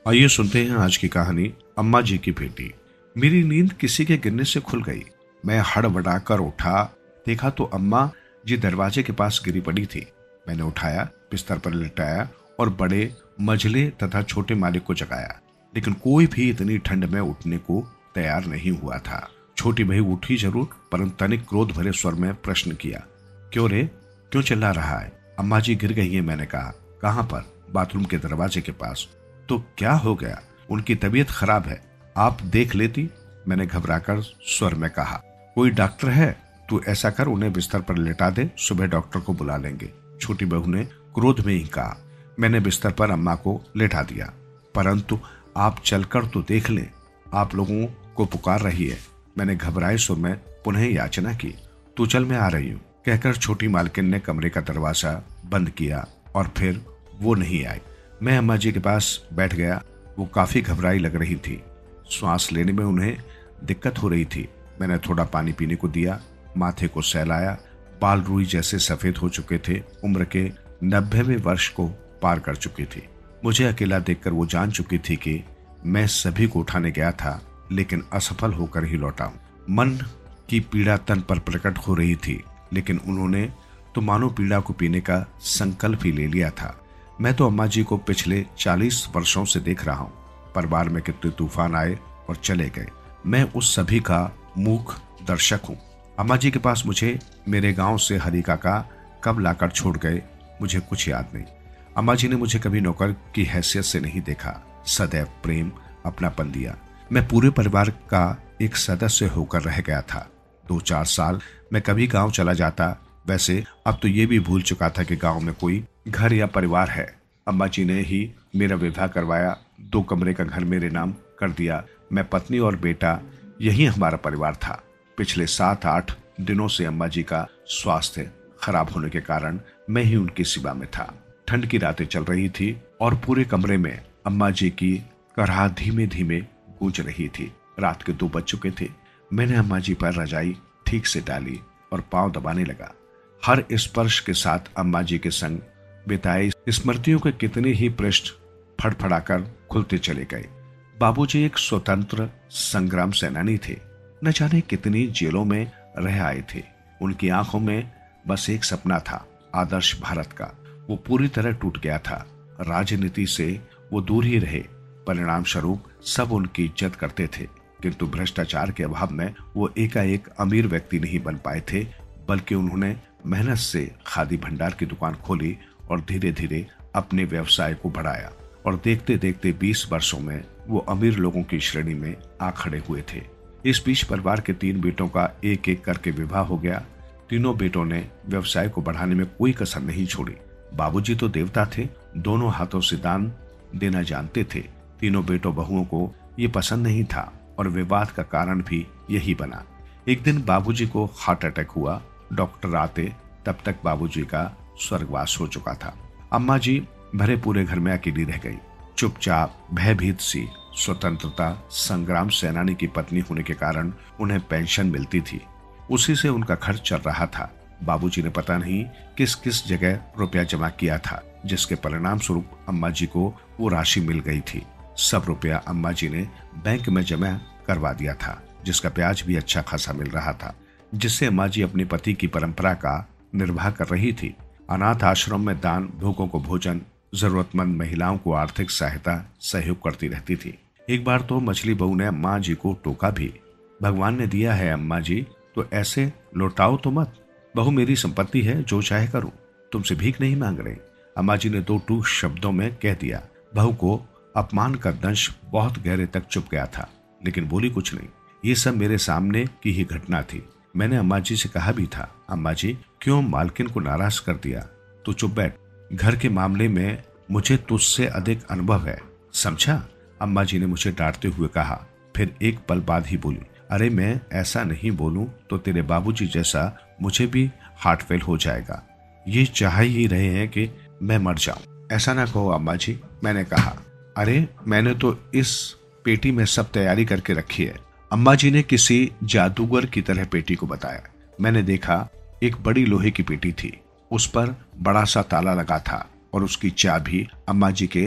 आइए सुनते हैं आज की कहानी अम्मा जी की बेटी। मेरी नींद किसी के गिरने से खुल गई। मैं हड़बड़ाकर उठा, देखा तो अम्मा जी दरवाजे के पास गिरी पड़ी थी। मैंने उठाया, बिस्तर पर लिटाया और बड़े मझले तथा छोटे मालिक को जगाया, लेकिन कोई भी इतनी ठंड में उठने को तैयार नहीं हुआ था। छोटी बहू उठी जरूर, परंतु तनिक क्रोध भरे स्वर में प्रश्न किया, क्यों रे, क्यों चिल्ला रहा है? अम्मा जी गिर गई है, मैंने कहा। कहाँ पर? बाथरूम के दरवाजे के पास। तो क्या हो गया? उनकी तबीयत खराब है, आप देख लेती, मैंने घबराकर स्वर में कहा। कोई डॉक्टर है? तू ऐसा कर, उन्हें बिस्तर पर लेटा दे, सुबह डॉक्टर को बुला लेंगे, छोटी बहू ने क्रोध में ही कहा। मैंने बिस्तर पर अम्मा को लेटा दिया। परंतु आप चलकर तो देख लें, आप लोगों को पुकार रही है, मैंने घबराए सुर में पुनः याचना की। तू चल, मैं आ रही हूँ, कहकर छोटी मालकिन ने कमरे का दरवाजा बंद किया और फिर वो नहीं आई। मैं अम्मा जी के पास बैठ गया। वो काफी घबराई लग रही थी, श्वास लेने में उन्हें दिक्कत हो रही थी। मैंने थोड़ा पानी पीने को दिया, माथे को सहलाया। बाल रुई जैसे सफेद हो चुके थे, उम्र के 90वें वर्ष को पार कर चुकी थी। मुझे अकेला देखकर वो जान चुकी थी कि मैं सभी को उठाने गया था, लेकिन असफल होकर ही लौटा। मन की पीड़ा तन पर प्रकट हो रही थी, लेकिन उन्होंने तो मानो पीड़ा को पीने का संकल्प ही ले लिया था। मैं तो अम्मा जी को पिछले 40 वर्षों से देख रहा हूँ। परिवार में कितने तूफान आए और चले गए, मैं उस सभी का मूक दर्शक हूँ। अम्मा जी के पास मुझे मेरे गांव से हरी काका कब लाकर छोड़ गए, मुझे कुछ याद नहीं। अम्मा जी ने मुझे कभी नौकर की हैसियत से नहीं देखा, सदैव प्रेम अपनापन दिया। मैं पूरे परिवार का एक सदस्य होकर रह गया था। 2-4 साल मैं कभी गांव चला जाता। वैसे अब तो ये भी भूल चुका था कि गांव में कोई घर या परिवार है। अम्मा जी ने ही मेरा विवाह करवाया, 2 कमरे का घर मेरे नाम कर दिया। मैं, पत्नी और बेटा, यही हमारा परिवार था। पिछले 7-8 दिनों से अम्मा जी का स्वास्थ्य खराब होने के कारण मैं ही उनकी सेवा में था। ठंड की रातें चल रही थी और पूरे कमरे में अम्मा जी की कराह धीमे धीमे गूंज रही थी। रात के 2 बज चुके थे। मैंने अम्मा जी पर रजाई ठीक से डाली और पांव दबाने लगा। हर स्पर्श के साथ अम्मा जी के संग बिताई स्मृतियों के कितने ही पृष्ठ फड़फड़ाकर खुलते चले गए। बाबूजी एक स्वतंत्र संग्राम सेनानी थे। न जाने कितनी जेलों में रह आए थे। उनकी आंखों में बस एक सपना था, आदर्श भारत का। वो पूरी तरह टूट गया था। राजनीति से वो दूर ही रहे। परिणाम स्वरूप सब उनकी इज्जत करते थे, किंतु भ्रष्टाचार के अभाव में वो एकाएक अमीर व्यक्ति नहीं बन पाए थे, बल्कि उन्होंने मेहनत से खादी भंडार की दुकान खोली और धीरे धीरे अपने व्यवसाय को बढ़ाया। और देखते देखते 20 वर्षों में वो अमीर लोगों की श्रेणी में आ खड़े हुए थे। इस बीच परिवार के 3 बेटों का एक एक करके विवाह हो गया। तीनों बेटों ने व्यवसाय को बढ़ाने में कोई कसर नहीं छोड़ी। बाबूजी तो देवता थे, दोनों हाथों से दान देना जानते थे। तीनों बेटों बहुओं को ये पसंद नहीं था और विवाद का कारण भी यही बना। एक दिन बाबूजी को हार्ट अटैक हुआ। डॉक्टर आते तब तक बाबूजी का स्वर्गवास हो चुका था। अम्मा जी भरे पूरे घर में अकेली रह गई, चुपचाप, भयभीत सी। स्वतंत्रता संग्राम सेनानी की पत्नी होने के कारण उन्हें पेंशन मिलती थी, उसी से उनका खर्च चल रहा था। बाबूजी ने पता नहीं किस किस जगह रुपया जमा किया था, जिसके परिणाम स्वरूप अम्मा जी को वो राशि मिल गई थी। सब रुपया अम्मा जी ने बैंक में जमा करवा दिया था, जिसका ब्याज भी अच्छा खासा मिल रहा था, जिससे अम्मा जी अपने पति की परंपरा का निर्वाह कर रही थी। अनाथ आश्रम में दान, भूखों को भोजन, जरूरतमंद महिलाओं को आर्थिक सहायता, सहयोग करती रहती थी। एक बार तो मछली बहू ने अम्मा जी को टोका भी, भगवान ने दिया है अम्मा जी, तो ऐसे लौटाओ तो मत। बहू मेरी संपत्ति है, जो चाहे करूं, तुमसे भीख नहीं मांग रही, अम्मा जी ने 2 टूक शब्दों में कह दिया। बहू को अपमान का दंश बहुत गहरे तक चुप गया था, लेकिन बोली कुछ नहीं। ये सब मेरे सामने की ही घटना थी। मैंने अम्मा जी से कहा भी था, अम्मा जी क्यों मालकिन को नाराज कर दिया? तू चुप बैठ, घर के मामले में मुझे तुझसे अधिक अनुभव है, समझा? अम्मा जी ने मुझे डांटते हुए कहा। फिर एक पल बाद ही बोली, अरे मैं ऐसा नहीं बोलूं तो तेरे बाबूजी जैसा मुझे भी हार्ट फेल हो जाएगा। ये चाह ही रहे हैं कि मैं मर जाऊं। ऐसा ना कहो अम्मा जी, मैंने कहा। अरे मैंने तो इस पेटी में सब तैयारी करके रखी है। अम्मा जी ने किसी जादूगर की तरह पेटी को बताया। मैंने देखा एक बड़ी लोहे की पेटी थी, उस पर बड़ा सा ताला लगा था और उसकी चाबी अम्मा जी के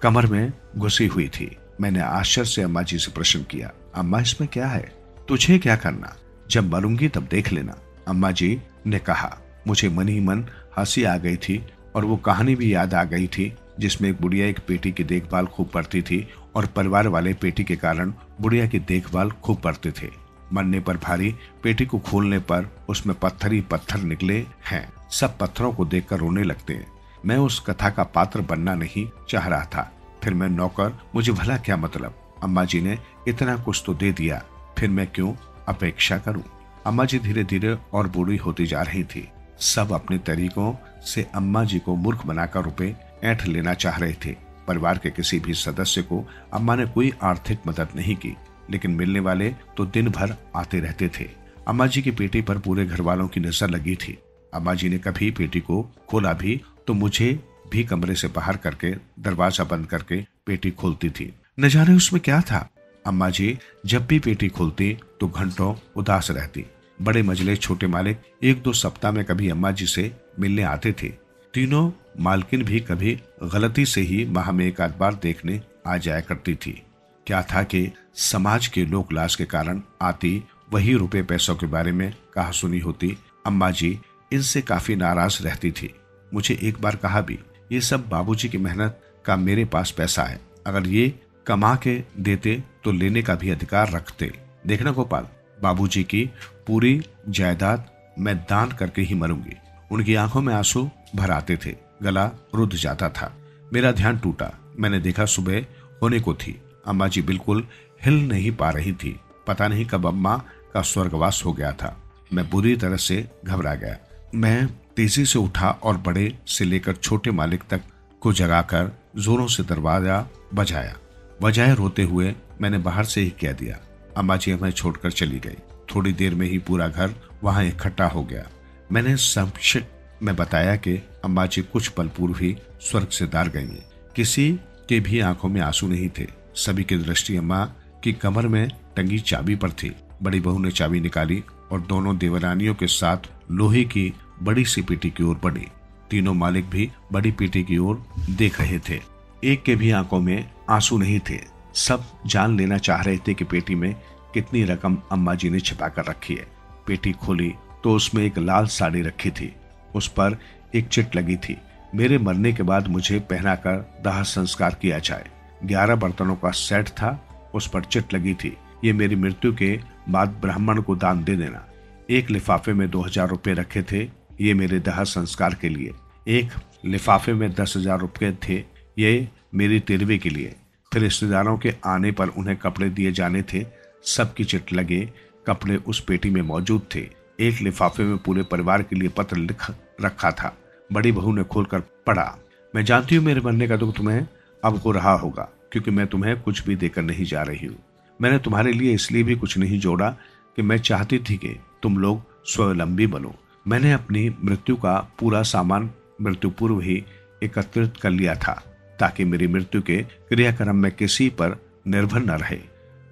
कमर में घुसी हुई थी। मैंने आश्चर्य से अम्मा जी से प्रश्न किया, अम्मा इसमें क्या है? तुझे क्या करना, जब मरूंगी तब देख लेना, अम्मा जी ने कहा। मुझे मन ही मन हंसी आ गई थी और वो कहानी भी याद आ गई थी जिसमें एक बुढ़िया एक बेटी की देखभाल खूब करती थी और परिवार वाले पेटी के कारण बुढ़िया की देखभाल खूब करते थे। मरने पर भारी पेटी को खोलने पर उसमें पत्थर ही पत्थर निकले हैं। सब पत्थरों को देखकर रोने लगते हैं। मैं उस कथा का पात्र बनना नहीं चाह रहा था। फिर मैं नौकर, मुझे भला क्या मतलब? अम्मा जी ने इतना कुछ तो दे दिया, फिर मैं क्यों अपेक्षा करूं? अम्मा जी धीरे धीरे और बूढ़ी होती जा रही थी। सब अपने तरीकों से अम्मा जी को मूर्ख बनाकर रुपए ऐंठ लेना चाह रहे थे। परिवार के किसी भी सदस्य को अम्मा ने कोई आर्थिक मदद नहीं की, लेकिन मिलने वाले तो दिन भर आते रहते थे। अम्मा जी की पेटी पर पूरे घर वालों की नजर लगी थी। अम्मा जी ने कभी पेटी को खोला भी तो मुझे भी कमरे से बाहर करके दरवाजा बंद करके पेटी खोलती थी। न जाने उसमें क्या था। अम्मा जी जब भी पेटी खोलती तो घंटों उदास रहती। बड़े मजले छोटे मालिक 1-2 सप्ताह में कभी अम्मा जी से मिलने आते थे। तीनों मालकिन भी कभी गलती से ही माह में एक आध बार देखने आ जाया करती थी। क्या था कि समाज के लोक लाज के कारण आती वही रुपए पैसों के बारे में कहा सुनी होती। अम्मा जी इनसे काफी नाराज रहती थी। मुझे एक बार कहा भी, ये सब बाबूजी की मेहनत का मेरे पास पैसा है, अगर ये कमा के देते तो लेने का भी अधिकार रखते। देखना गोपाल, बाबूजी की पूरी जायदाद मैं दान करके ही मरूंगी। उनकी आंखों में आंसू भर आते थे, गला रुध जाता था। मेरा ध्यान टूटा। मैंने देखा सुबह होने को थी। अम्मा जी बिल्कुल हिल नहीं पा रही थी। पता नहीं कब अम्मा का स्वर्गवास हो गया था। मैं बुरी तरह से घबरा गया। मैं तेजी से उठा और बड़े से लेकर छोटे मालिक तक को जगाकर जोरों से दरवाजा बजाया। बजाय रोते हुए मैंने बाहर से ही कह दिया, अम्मा जी हमें छोड़कर चली गई। थोड़ी देर में ही पूरा घर वहां इकट्ठा हो गया। मैंने संक्षिप्त में बताया कि अम्मा जी कुछ पल पूर्व ही स्वर्ग से दार गई। किसी के भी आंखों में आंसू नहीं थे। सभी की दृष्टि अम्मा की कमर में टंगी चाबी पर थी। बड़ी बहू ने चाबी निकाली और दोनों देवरानियों के साथ लोहे की बड़ी सी पेटी की ओर बढ़ी। तीनों मालिक भी बड़ी पेटी की ओर देख रहे थे। एक के भी आंखों में आंसू नहीं थे। सब जान लेना चाह रहे थे कि पेटी में कितनी रकम अम्मा जी ने छिपा कर रखी है। पेटी खोली तो उसमें एक लाल साड़ी रखी थी। उस पर एक चिट लगी थी, मेरे मरने के बाद मुझे पहनाकर दाह संस्कार किया जाए। 11 बर्तनों का सेट था, उस पर चिट लगी थी, ये मेरी मृत्यु के बाद ब्राह्मण को दान दे देना। एक लिफाफे में 2000 रुपये रखे थे, ये मेरे दाह संस्कार के लिए। एक लिफाफे में 10,000 रुपये थे, ये मेरी तेरहवीं के लिए। फिर रिश्तेदारों के आने पर उन्हें कपड़े दिए जाने थे। सबकी चिट लगे कपड़े उस पेटी में मौजूद थे। एक लिफाफे में पूरे परिवार के लिए पत्र लिख रखा था। बड़ी बहू ने खोलकर पढ़ा, मैं जानती हूँ मेरे मरने का दुख तुम्हें अब हो रहा होगा, क्योंकि मैं तुम्हें कुछ भी देकर नहीं जा रही हूँ। मैंने तुम्हारे लिए इसलिए भी कुछ नहीं जोड़ा कि मैं चाहती थी कि तुम लोग स्वावलंबी बनो। मैंने अपनी मृत्यु का पूरा सामान मृत्यु पूर्व ही एकत्रित कर लिया था, ताकि मेरी मृत्यु के क्रियाक्रम में किसी पर निर्भर न रहे।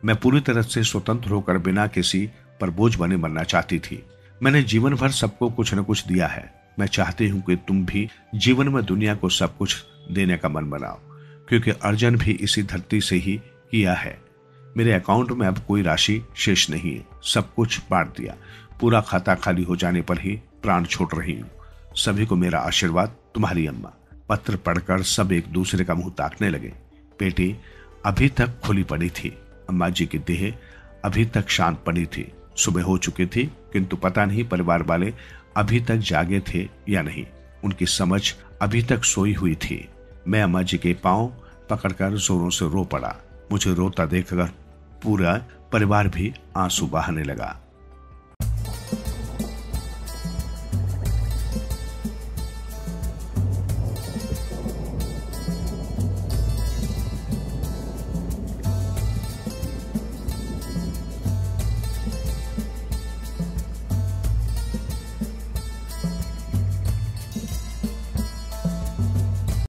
मैं पूरी तरह से स्वतंत्र होकर बिना किसी पर बोझ बने मरना चाहती थी। मैंने जीवन भर सबको कुछ न कुछ दिया है। मैं चाहती हूँ कि तुम भी जीवन में दुनिया को सब कुछ देने का मन बनाओ, क्योंकि अर्जन भी इसी धरती से ही किया है। मेरे अकाउंट में अब कोई राशि शेष नहीं है, सब कुछ बांट दिया। पूरा खाता खाली हो जाने पर ही प्राण छोड़ रही हूँ। सभी को मेरा आशीर्वाद, तुम्हारी अम्मा। पत्र पढ़कर सब एक दूसरे का मुंह ताकने लगे। पेटी अभी तक खुली पड़ी थी। अम्मा जी की देह अभी तक शांत पड़ी थी। सुबह हो चुकी थी, किंतु पता नहीं परिवार वाले अभी तक जागे थे या नहीं। उनकी समझ अभी तक सोई हुई थी। मैं अम्मा जी के पांव पकड़कर जोरों से रो पड़ा। मुझे रोता देखकर पूरा परिवार भी आंसू बहाने लगा।